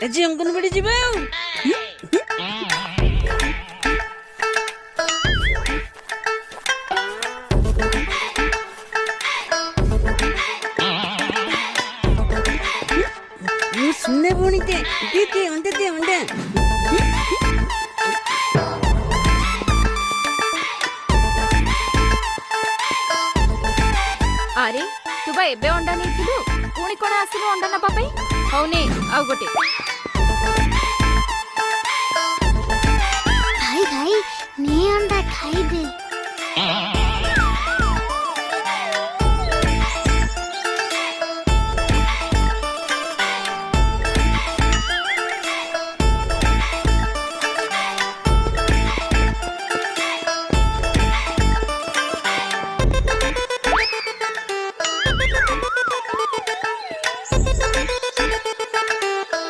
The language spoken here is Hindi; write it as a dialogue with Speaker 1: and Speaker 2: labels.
Speaker 1: ଆଜି ଅଙ୍ଗନବାଡି ଯିବା ଆଉ। सुनने बोनी दे अंडे दे अंडे।
Speaker 2: अरे तू बा एबे अंडा नहीं थिलु पुणी कोन आसिबो अंडा नबा पई हौने आउ गोटे